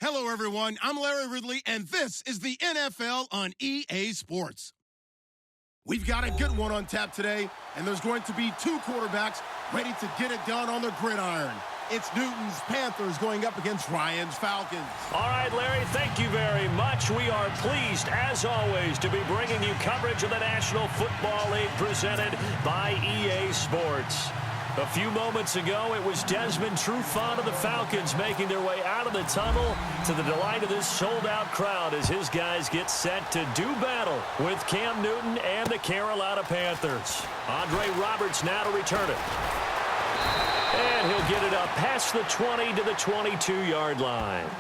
Hello, everyone. I'm Larry Ridley, and this is the NFL on EA Sports. We've got a good one on tap today, and there's going to be two quarterbacks ready to get it done on the gridiron. It's Newton's Panthers going up against Ryan's Falcons. All right, Larry, thank you very much. We are pleased, as always, to be bringing you coverage of the National Football League presented by EA Sports. A few moments ago, it was Desmond Trufant of the Falcons making their way out of the tunnel to the delight of this sold-out crowd as his guys get set to do battle with Cam Newton and the Carolina Panthers. Andre Roberts now to return it. And he'll get it up past the 20 to the 22-yard line.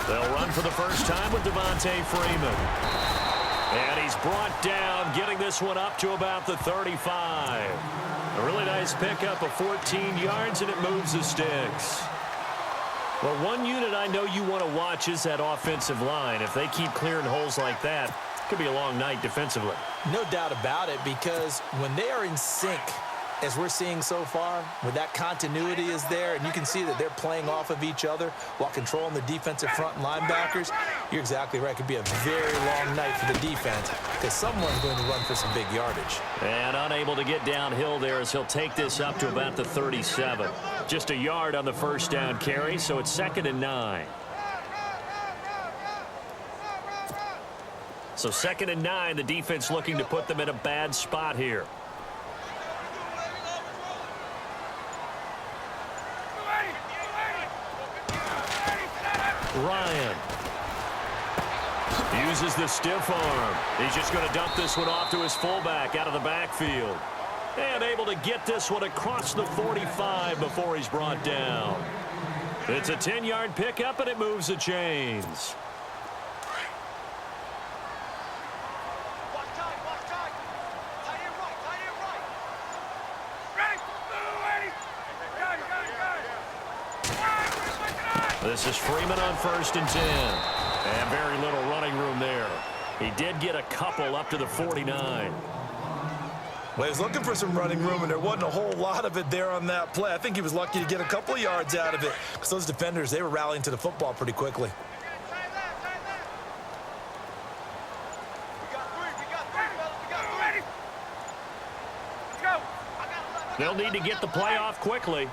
They'll run for the first time with Devontae Freeman. And he's brought down, getting this one up to about the 35. A really nice pickup of 14 yards, and it moves the sticks. Well, one unit I know you want to watch is that offensive line. If they keep clearing holes like that, it could be a long night defensively. No doubt about it, because when they are in sync, as we're seeing so far, when that continuity is there and you can see that they're playing off of each other while controlling the defensive front and linebackers, you're exactly right. It could be a very long night for the defense because someone's going to run for some big yardage. And unable to get downhill there as he'll take this up to about the 37. Just a yard on the first down carry, so it's 2nd and 9. So 2nd and 9, the defense looking to put them in a bad spot here. Ryan uses the stiff arm. He's just going to dump this one off to his fullback out of the backfield. And able to get this one across the 45 before he's brought down. It's a 10-yard pickup, and it moves the chains. This is Freeman on 1st and 10. And very little running room there. He did get a couple up to the 49. Well, he was looking for some running room, and there wasn't a whole lot of it there on that play. I think he was lucky to get a couple of yards out of it because those defenders, they were rallying to the football pretty quickly. They'll need to get the play off quickly.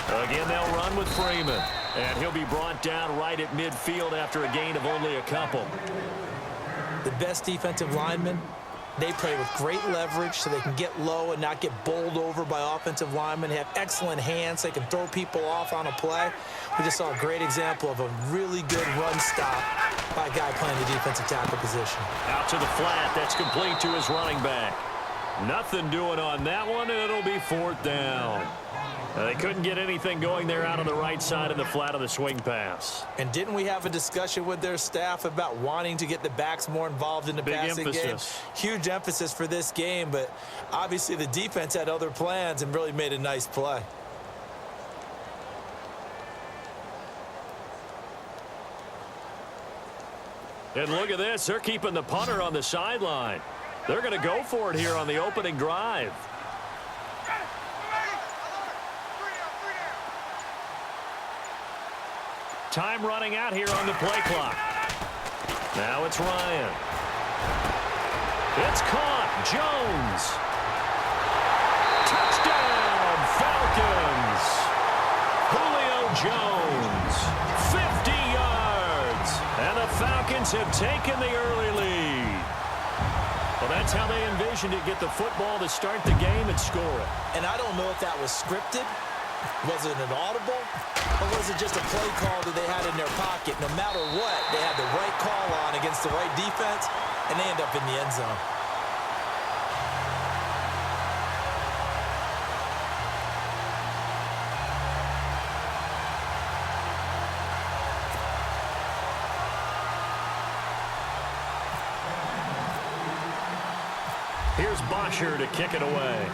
Again, they'll run with Freeman. And he'll be brought down right at midfield after a gain of only a couple. The best defensive linemen, they play with great leverage so they can get low and not get bowled over by offensive linemen. They have excellent hands. They can throw people off on a play. We just saw a great example of a really good run stop by a guy playing the defensive tackle position. Out to the flat. That's complete to his running back. Nothing doing on that one, and it'll be 4th down. They couldn't get anything going there out on the right side of the flat of the swing pass. And didn't we have a discussion with their staff about wanting to get the backs more involved in the passing game? Huge emphasis for this game, but obviously the defense had other plans and really made a nice play. And look at this. They're keeping the punter on the sideline. They're going to go for it here on the opening drive. Time running out here on the play clock. Now it's Ryan. It's caught. Jones. Touchdown, Falcons. Julio Jones. 50 yards. And the Falcons have taken the early lead. Well, that's how they envisioned it. Get the football to start the game and score it. And I don't know if that was scripted. Was it an audible? Or was it just a play call that they had in their pocket? No matter what, they had the right call on against the right defense, and they end up in the end zone. Here's Bosher to kick it away.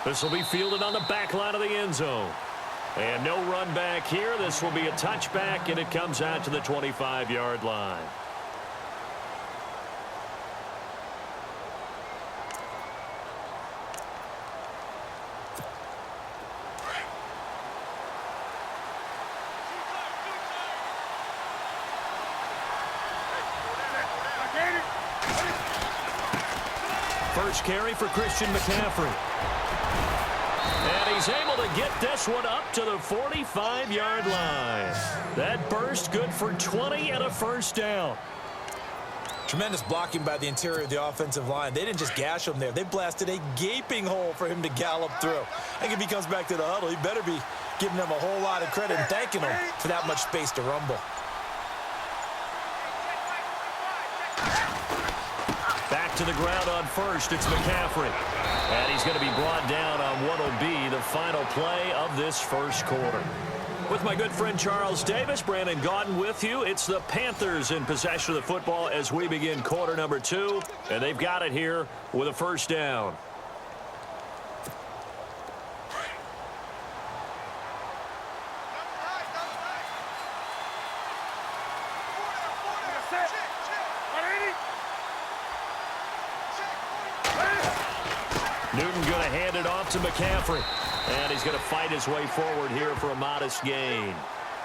This will be fielded on the back line of the end zone. And no run back here. This will be a touchback, and it comes out to the 25-yard line. First carry for Christian McCaffrey. And he's able to get this one up to the 45-yard line. That burst good for 20 and a first down. Tremendous blocking by the interior of the offensive line. They didn't just gash him there. They blasted a gaping hole for him to gallop through. I think if he comes back to the huddle, he better be giving them a whole lot of credit and thanking them for that much space to rumble. Back to the ground on first. It's McCaffrey. And he's going to be brought down on what will be the final play of this first quarter. With my good friend Charles Davis, Brandon Gaudin with you. It's the Panthers in possession of the football as we begin quarter number 2. And they've got it here with a first down. Newton going to hand it off to McCaffrey. And he's going to fight his way forward here for a modest gain.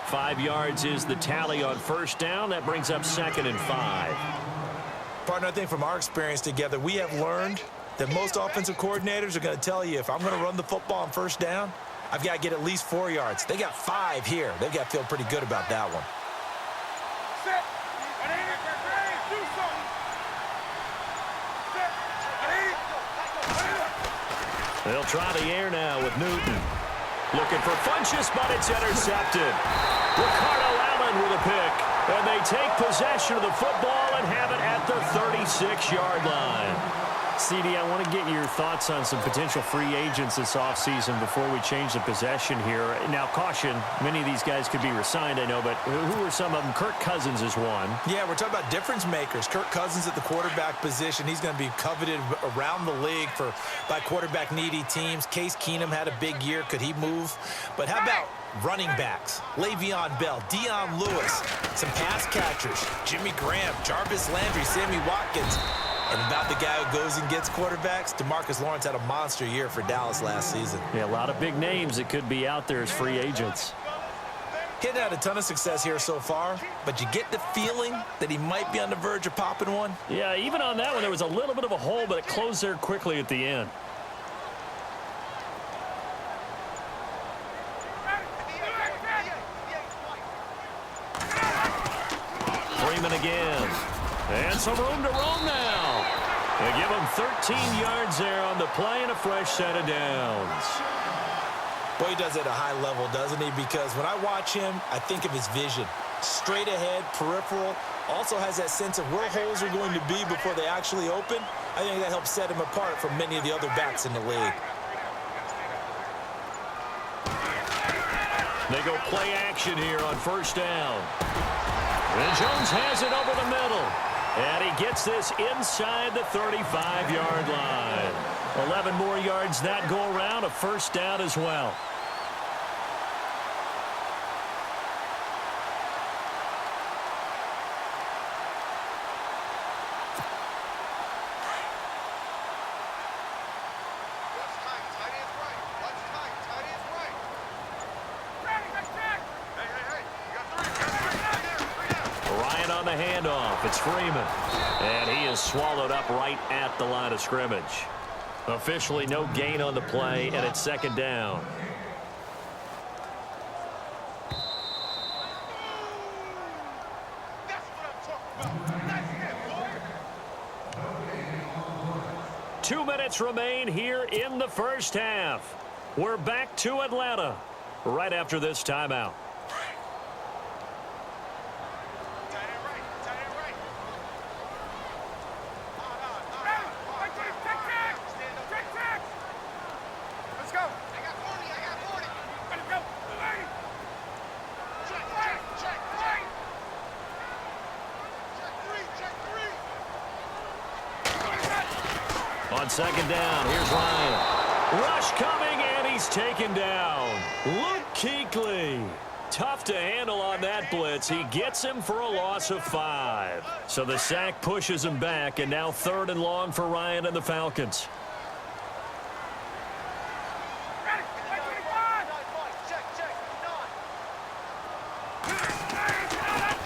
5 yards is the tally on first down. That brings up 2nd and 5. Partner, I think from our experience together, we have learned that most offensive coordinators are going to tell you, if I'm going to run the football on first down, I've got to get at least 4 yards. They got 5 here. They've got to feel pretty good about that one. They'll try the air now with Newton. Looking for Funchess, but it's intercepted. Ricardo Allen with a pick. And they take possession of the football and have it at the 36-yard line. CD, I want to get your thoughts on some potential free agents this offseason before we change the possession here. Now, caution, many of these guys could be re-signed, I know, but who are some of them? Kirk Cousins is one. Yeah, we're talking about difference makers. Kirk Cousins at the quarterback position. He's going to be coveted around the league by quarterback-needy teams. Case Keenum had a big year. Could he move? But how about running backs? Le'Veon Bell, Dion Lewis, some pass catchers, Jimmy Graham, Jarvis Landry, Sammy Watkins. And about the guy who goes and gets quarterbacks, DeMarcus Lawrence had a monster year for Dallas last season. Yeah, a lot of big names that could be out there as free agents. He hadn't had a ton of success here so far, but you get the feeling that he might be on the verge of popping one. Yeah, even on that one, there was a little bit of a hole, but it closed there quickly at the end. Freeman again. And some room to roam now. They give him 13 yards there on the play and a fresh set of downs. Boy, he does it at a high level, doesn't he? Because when I watch him, I think of his vision. Straight ahead, peripheral. Also has that sense of where holes are going to be before they actually open. I think that helps set him apart from many of the other backs in the league. They go play action here on first down. And Jones has it over the middle. And he gets this inside the 35-yard line. 11 more yards that go around, a first down as well. The handoff. It's Freeman. And he is swallowed up right at the line of scrimmage. Officially no gain on the play, and it's second down. Two minutes remain here in the first half. We're back to Atlanta right after this timeout. On second down, here's Ryan. Rush coming, and he's taken down. Luke Kuechly. Tough to handle on that blitz. He gets him for a loss of 5. So the sack pushes him back, and now 3rd and long for Ryan and the Falcons.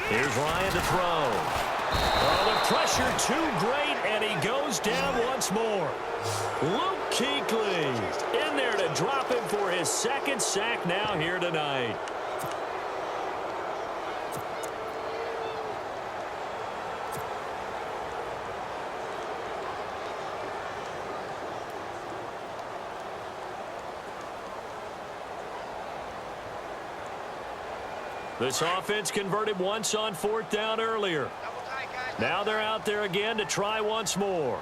Here's Ryan to throw. Oh, the pressure too great, and he goes down once more. Luke Kuechly in there to drop him for his 2nd sack now here tonight. This offense converted once on 4th down earlier. Now they're out there again to try once more.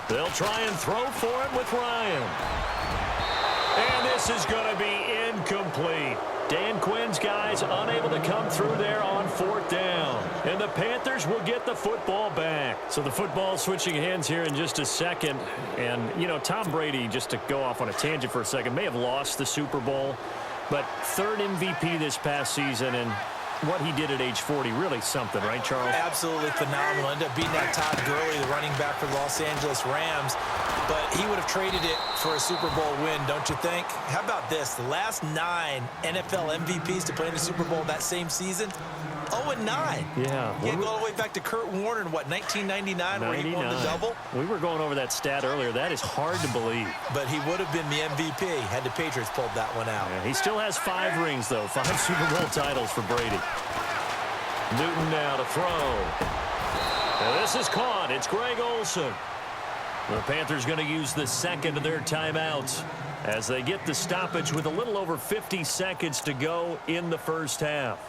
They'll try and throw for him with Ryan. And this is going to be incomplete. Dan Quinn's guys unable to come through there on 4th down. And the Panthers will get the football back. So the football switching hands here in just a second. And, you know, Tom Brady, just to go off on a tangent for a second, may have lost the Super Bowl. But 3rd MVP this past season, and what he did at age 40, really something, right, Charles? Absolutely phenomenal. Ended up beating that Todd Gurley, the running back for the Los Angeles Rams. But he would have traded it for a Super Bowl win, don't you think? How about this? The last 9 NFL MVPs to play in the Super Bowl that same season, 0-9. Yeah. You go all the way back to Kurt Warner in, what, 1999, where he won the double? We were going over that stat earlier. That is hard to believe. But he would have been the MVP had the Patriots pulled that one out. Yeah, he still has 5 rings, though. 5 Super Bowl titles for Brady. Newton now to throw. And this is caught. It's Greg Olsen. The Panthers going to use the 2nd of their timeouts as they get the stoppage with a little over 50 seconds to go in the first half.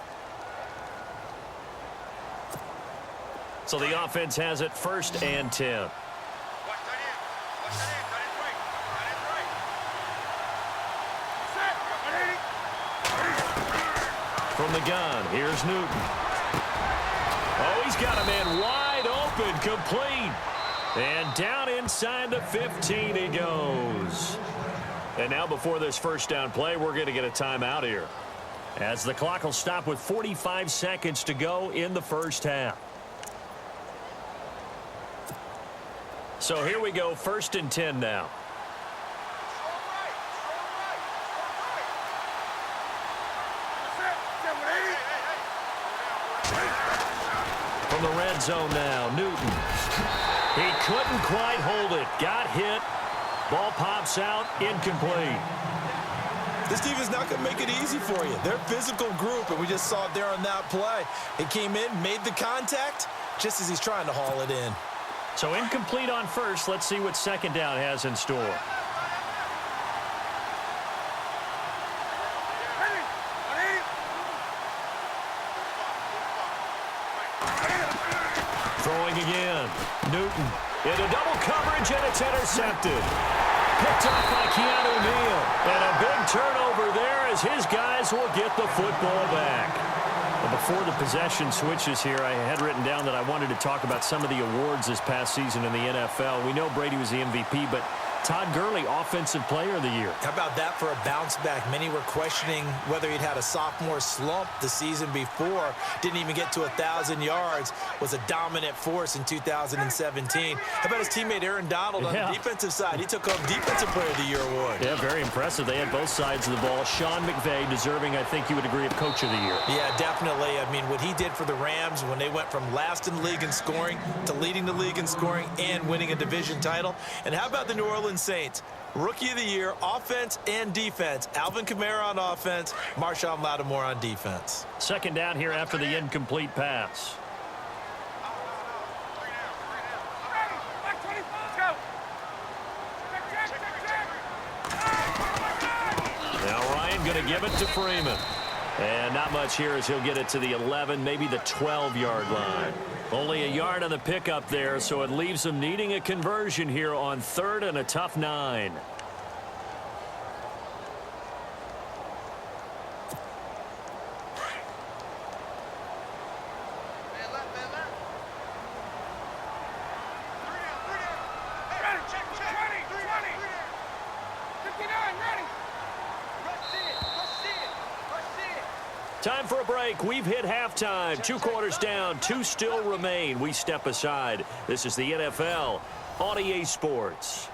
So the offense has it 1st and 10. From the gun, here's Newton. Oh, he's got a man wide open, complete. And down inside the 15 he goes. And now before this 1st down play, we're going to get a timeout here, as the clock will stop with 45 seconds to go in the first half. So here we go, 1st and 10 now. From the red zone now, Newton. He couldn't quite hold it. Got hit. Ball pops out, incomplete. This team is not going to make it easy for you. They're a physical group, and we just saw it there on that play. It came in, made the contact, just as he's trying to haul it in. So incomplete on 1st. Let's see what 2nd down has in store. Throwing again. Newton into double coverage, and it's intercepted. Picked up by Keanu Neal. And a big turnover there as his guys will get the football back. Well, before the possession switches here, I had written down that I wanted to talk about some of the awards this past season in the NFL. We know Brady was the MVP, but Todd Gurley, Offensive Player of the Year. How about that for a bounce back? Many were questioning whether he'd had a sophomore slump the season before. Didn't even get to 1,000 yards. Was a dominant force in 2017. How about his teammate Aaron Donald on the defensive side? He took home Defensive Player of the Year award. Yeah, very impressive. They had both sides of the ball. Sean McVay deserving, I think you would agree, of Coach of the Year. Yeah, definitely. I mean, what he did for the Rams when they went from last in the league in scoring to leading the league in scoring and winning a division title. And how about the New Orleans Saints? Rookie of the Year, offense and defense. Alvin Kamara on offense, Marshawn Lattimore on defense. 2nd down here after the incomplete pass. Now Ryan going to give it to Freeman. And not much here as he'll get it to the 11, maybe the 12-yard line. Only a yard on the pickup there, so it leaves them needing a conversion here on 3rd and a tough 9. Time for a break. We've hit halftime. 2 quarters down. 2 still remain. We step aside. This is the NFL on EA Sports.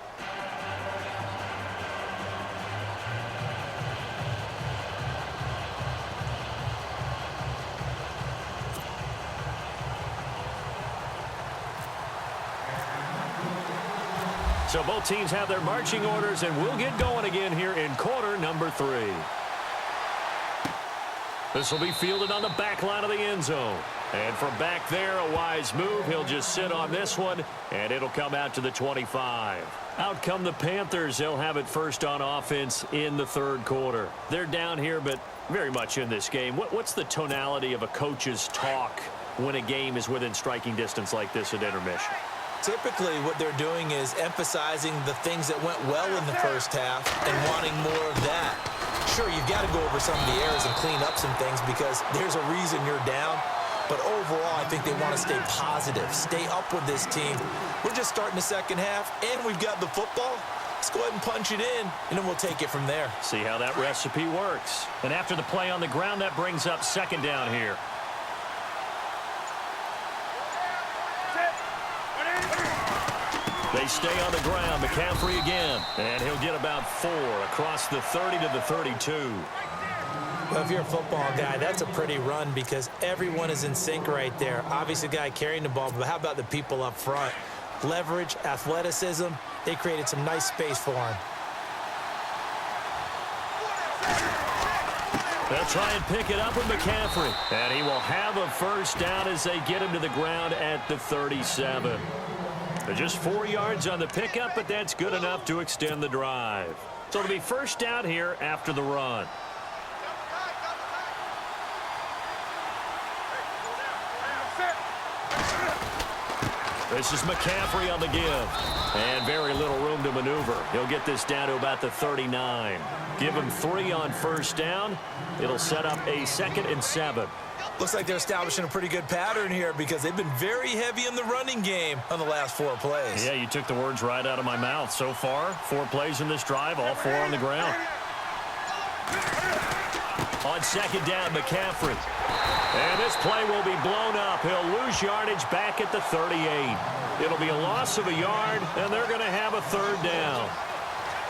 So both teams have their marching orders, and we'll get going again here in quarter number 3. This will be fielded on the back line of the end zone. And from back there, a wise move. He'll just sit on this one, and it'll come out to the 25. Out come the Panthers. They'll have it first on offense in the 3rd quarter. They're down here, but very much in this game. What's the tonality of a coach's talk when a game is within striking distance like this at intermission? Typically, what they're doing is emphasizing the things that went well in the first half and wanting more of that. Sure, you've got to go over some of the errors and clean up some things because there's a reason you're down. But overall, I think they want to stay positive, stay up with this team. We're just starting the second half, and we've got the football. Let's go ahead and punch it in, and then we'll take it from there. See how that recipe works. And after the play on the ground, that brings up 2nd down here. They stay on the ground. McCaffrey again. And he'll get about 4 across the 30 to the 32. Well, if you're a football guy, that's a pretty run because everyone is in sync right there. Obviously, the guy carrying the ball, but how about the people up front? Leverage, athleticism, they created some nice space for him. They'll try and pick it up with McCaffrey. And he will have a first down as they get him to the ground at the 37. They're just 4 yards on the pickup, but that's good enough to extend the drive. So it'll be first down here after the run. This is McCaffrey on the give. And very little room to maneuver. He'll get this down to about the 39. Give him 3 on first down. It'll set up a 2nd and 7. Looks like they're establishing a pretty good pattern here because they've been very heavy in the running game on the last 4 plays. Yeah, you took the words right out of my mouth. So far, 4 plays in this drive, all 4 on the ground. On 2nd down, McCaffrey. And this play will be blown up. He'll lose yardage back at the 38. It'll be a loss of a yard, and they're going to have a 3rd down.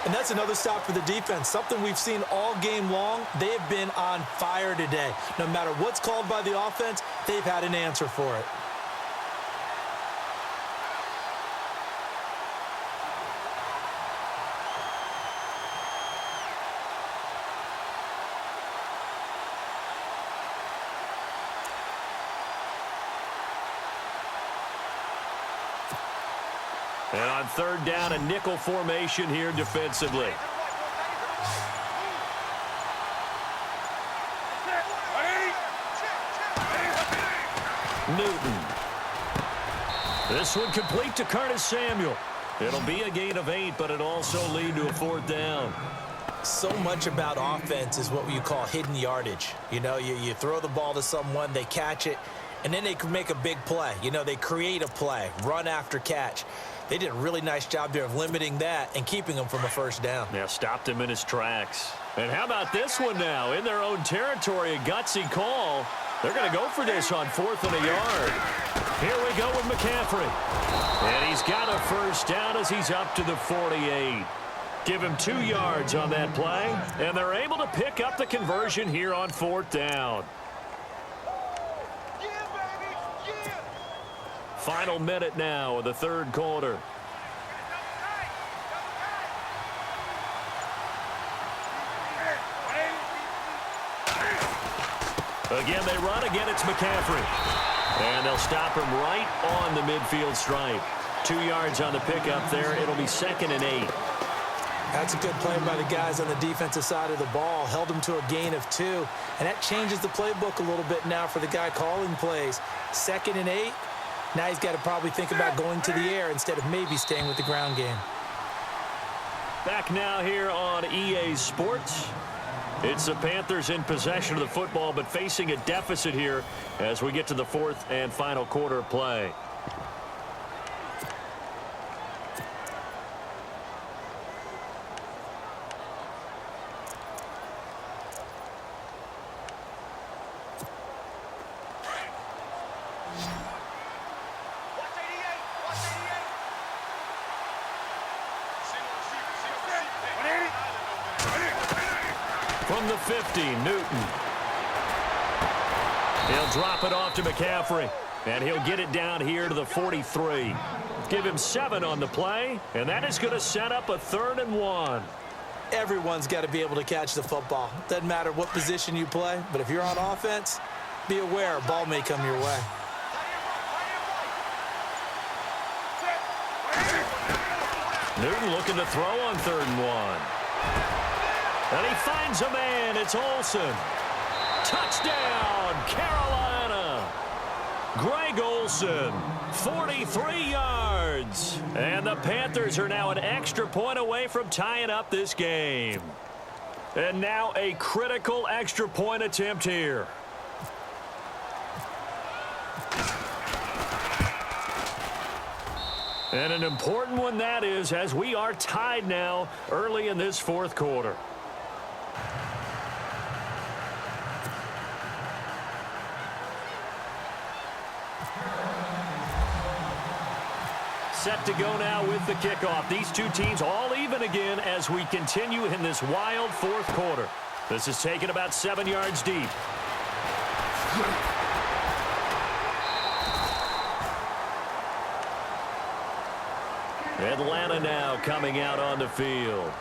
And that's another stop for the defense, something we've seen all game long. They have been on fire today. No matter what's called by the offense, they've had an answer for it. And on 3rd down, a nickel formation here defensively. Newton. This one complete to Curtis Samuel. It'll be a gain of 8, but it'll also lead to a 4th down. So much about offense is what you call hidden yardage. You know, you throw the ball to someone, they catch it, and then they can make a big play. You know, they create a play, run after catch. They did a really nice job there of limiting that and keeping him from a first down. Yeah, stopped him in his tracks. And how about this one now? In their own territory, a gutsy call. They're going to go for this on 4th and a yard. Here we go with McCaffrey. And he's got a first down as he's up to the 48. Give him 2 yards on that play, and they're able to pick up the conversion here on 4th down. Final minute now of the 3rd quarter. Again, they run. Again, it's McCaffrey. And they'll stop him right on the midfield stripe. 2 yards on the pickup there. It'll be 2nd and 8. That's a good play by the guys on the defensive side of the ball. Held him to a gain of 2. And that changes the playbook a little bit now for the guy calling plays. 2nd and 8. Now he's got to probably think about going to the air instead of maybe staying with the ground game. Back now here on EA Sports. It's the Panthers in possession of the football, but facing a deficit here as we get to the 4th and final quarter of play. from the 50, Newton. He'll drop it off to McCaffrey, and he'll get it down here to the 43. Give him 7 on the play, and that is going to set up a 3rd and 1. Everyone's got to be able to catch the football. Doesn't matter what position you play, but if you're on offense, be aware a ball may come your way. Newton looking to throw on 3rd and 1. And he finds a man. It's Olsen. Touchdown, Carolina. Greg Olsen, 43 yards. And the Panthers are now an extra point away from tying up this game. And now a critical extra point attempt here. And an important one that is, as we are tied now early in this 4th quarter. Set to go now with the kickoff. These two teams all even again as we continue in this wild 4th quarter. This is taken about 7 yards deep. Atlanta now coming out on the field.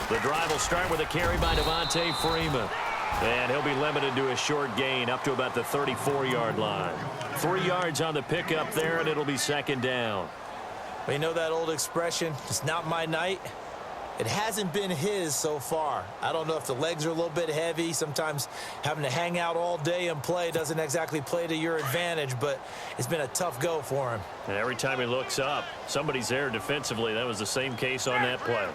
The drive will start with a carry by Devontae Freeman. And he'll be limited to a short gain up to about the 34-yard line. 3 yards on the pickup there, and it'll be 2nd down. Well, you know that old expression, it's not my night? It hasn't been his so far. I don't know if the legs are a little bit heavy. Sometimes having to hang out all day and play doesn't exactly play to your advantage, but it's been a tough go for him. And every time he looks up, somebody's there defensively. That was the same case on that play.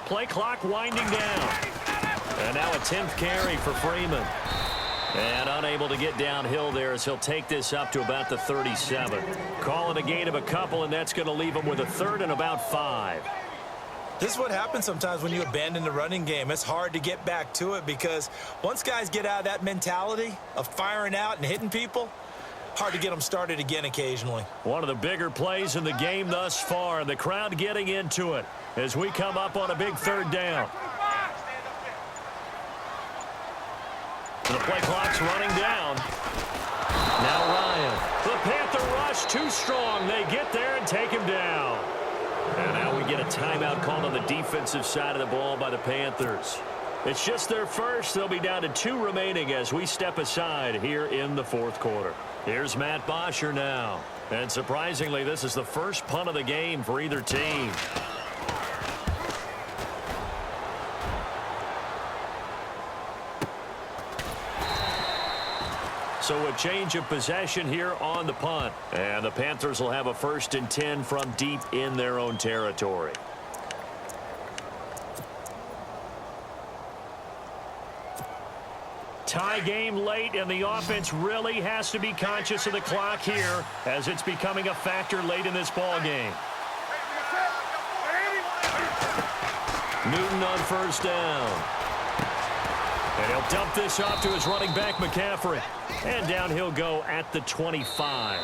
Play clock winding down. And now a 10th carry for Freeman. And unable to get downhill there as he'll take this up to about the 37. Calling a gain of a couple, and that's going to leave him with a 3rd and about 5. This is what happens sometimes when you abandon the running game. It's hard to get back to it because once guys get out of that mentality of firing out and hitting people, hard to get them started again occasionally. One of the bigger plays in the game thus far, and the crowd getting into it as we come up on a big 3rd down. The play clock's running down. Now Ryan. The Panther rush too strong. They get there and take him down. And now we get a timeout called on the defensive side of the ball by the Panthers. It's just their first. They'll be down to 2 remaining as we step aside here in the 4th quarter. Here's Matt Bosher now. And surprisingly, this is the first punt of the game for either team. So a change of possession here on the punt. And the Panthers will have a 1st and 10 from deep in their own territory. Tie game late, and the offense really has to be conscious of the clock here as it's becoming a factor late in this ball game. Newton on 1st down. And he'll dump this off to his running back, McCaffrey. And down he'll go at the 25.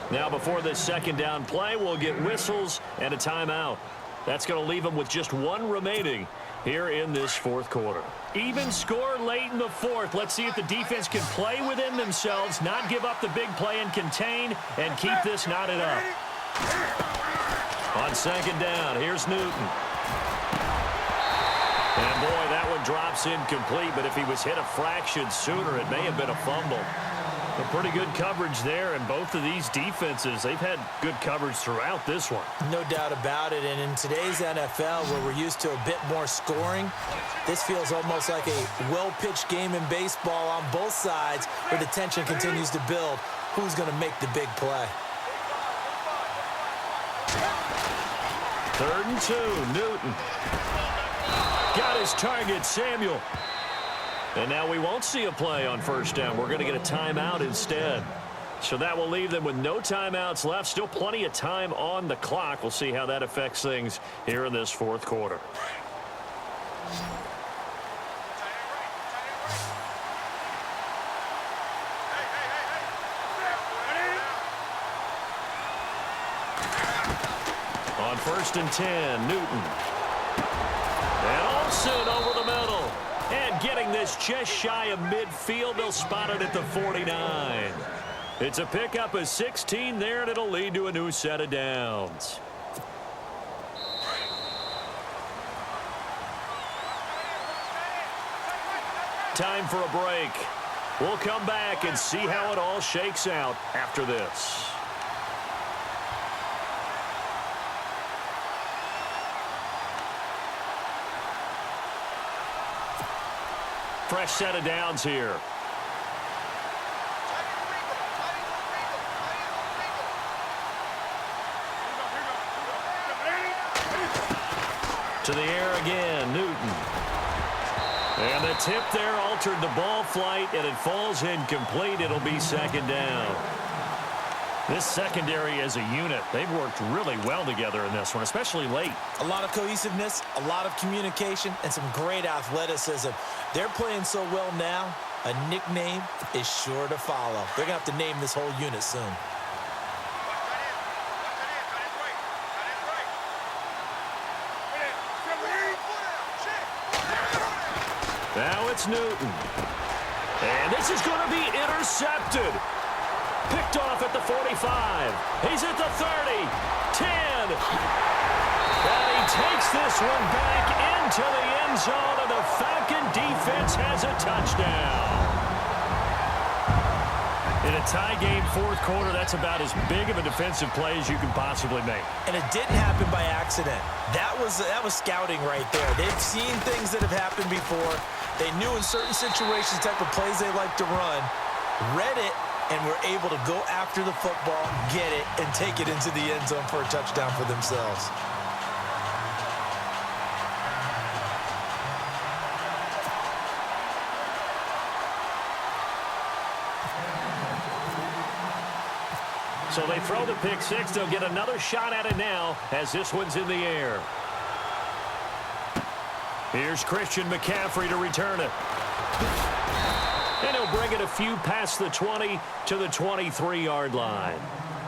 Now before this 2nd down play, we'll get whistles and a timeout. That's going to leave them with just 1 remaining here in this 4th quarter. Even score late in the 4th. Let's see if the defense can play within themselves, not give up the big play and contain, and keep this knotted up. On 2nd down, here's Newton. And boy, that one drops incomplete, but if he was hit a fraction sooner, it may have been a fumble. A pretty good coverage there, and both of these defenses, they've had good coverage throughout this one. No doubt about it, and in today's NFL, where we're used to a bit more scoring, this feels almost like a well-pitched game in baseball on both sides, where the tension continues to build. Who's going to make the big play? 3rd and 2, Newton. Got his target, Samuel. And now we won't see a play on 1st down. We're going to get a timeout instead. So that will leave them with no timeouts left. Still plenty of time on the clock. We'll see how that affects things here in this fourth quarter. On 1st and 10, Newton. And Olsen over the middle. And getting this just shy of midfield. They'll spot it at the 49. It's a pickup of 16 there, and it'll lead to a new set of downs. Time for a break. We'll come back and see how it all shakes out after this. Fresh set of downs here. To the air again, Newton. And the tip there altered the ball flight, and it falls incomplete. It'll be 2nd down. This secondary as a unit, they've worked really well together in this one, especially late. A lot of cohesiveness, a lot of communication, and some great athleticism. They're playing so well now, a nickname is sure to follow. They're going to have to name this whole unit soon. Now it's Newton. And this is going to be intercepted. Picked off at the 45. He's at the 30. 10. And he takes this one back into the end zone, and the Falcon defense has a touchdown. In a tie game fourth quarter, that's about as big of a defensive play as you can possibly make. And it didn't happen by accident. That was scouting right there. They've seen things that have happened before. They knew in certain situations the type of plays they like to run, read it, and were able to go after the football, get it, and take it into the end zone for a touchdown for themselves. So they throw the pick six. They'll get another shot at it now as this one's in the air. Here's Christian McCaffrey to return it. And he'll bring it a few past the 20 to the 23-yard line.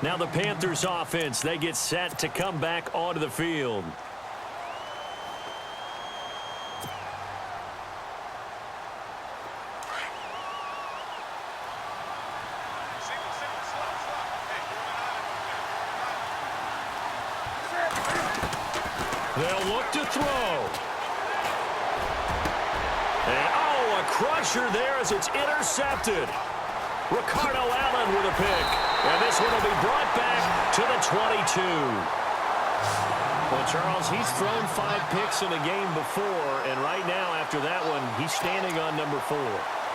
Now the Panthers offense, they get set to come back onto the field. They'll look to throw. And, oh, a crusher there as it's intercepted. Ricardo Allen with a pick. And this one will be brought back to the 22. Well, Charles, he's thrown 5 picks in a game before, and right now, after that one, he's standing on number 4.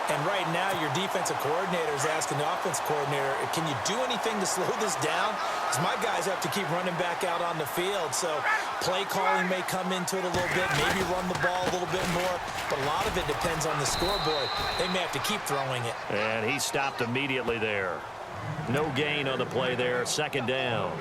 And right now, your defensive coordinator is asking the offensive coordinator, can you do anything to slow this down? Because my guys have to keep running back out on the field. So play calling may come into it a little bit, maybe run the ball a little bit more. But a lot of it depends on the scoreboard. They may have to keep throwing it. And he stopped immediately there. No gain on the play there, 2nd down.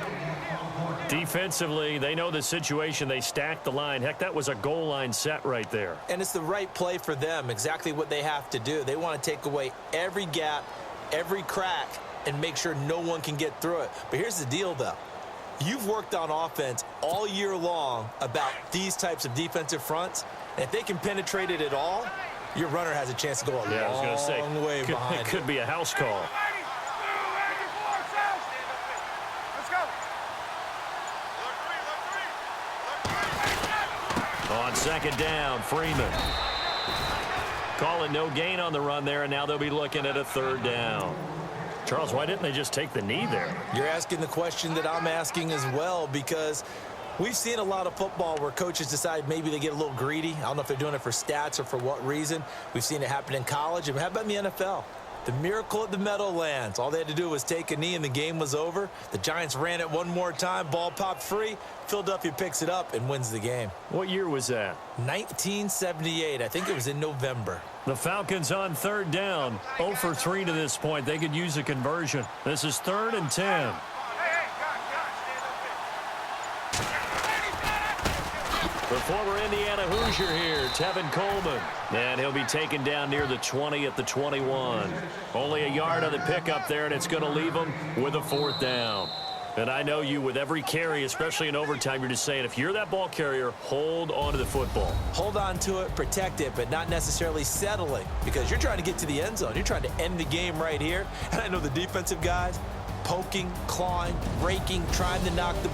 Defensively, they know the situation. They stacked the line. Heck, that was a goal line set right there. And it's the right play for them, exactly what they have to do. They want to take away every gap, every crack, and make sure no one can get through it. But here's the deal, though. You've worked on offense all year long about these types of defensive fronts. And if they can penetrate it at all, your runner has a chance to go a long way behind. It could be a house call. On 2nd down, Freeman. Calling no gain on the run there, and now they'll be looking at a 3rd down. Charles, why didn't they just take the knee there? You're asking the question that I'm asking as well, because we've seen a lot of football where coaches decide maybe they get a little greedy. I don't know if they're doing it for stats or for what reason. We've seen it happen in college. And how about in the NFL? The miracle at the Meadowlands. All they had to do was take a knee and the game was over. The Giants ran it one more time. Ball popped free. Philadelphia picks it up and wins the game. What year was that? 1978. I think it was in November. The Falcons on third down. 0 for 3 to this point. They could use a conversion. This is 3rd and 10. The former Indiana Hoosier here, Tevin Coleman. And he'll be taken down near the 20 at the 21. Only a yard on the pickup there, and it's going to leave him with a 4th down. And I know you, with every carry, especially in overtime, you're just saying, if you're that ball carrier, hold on to the football. Hold on to it, protect it, but not necessarily settling, because you're trying to get to the end zone. You're trying to end the game right here. And I know the defensive guys, poking, clawing, raking, trying to knock the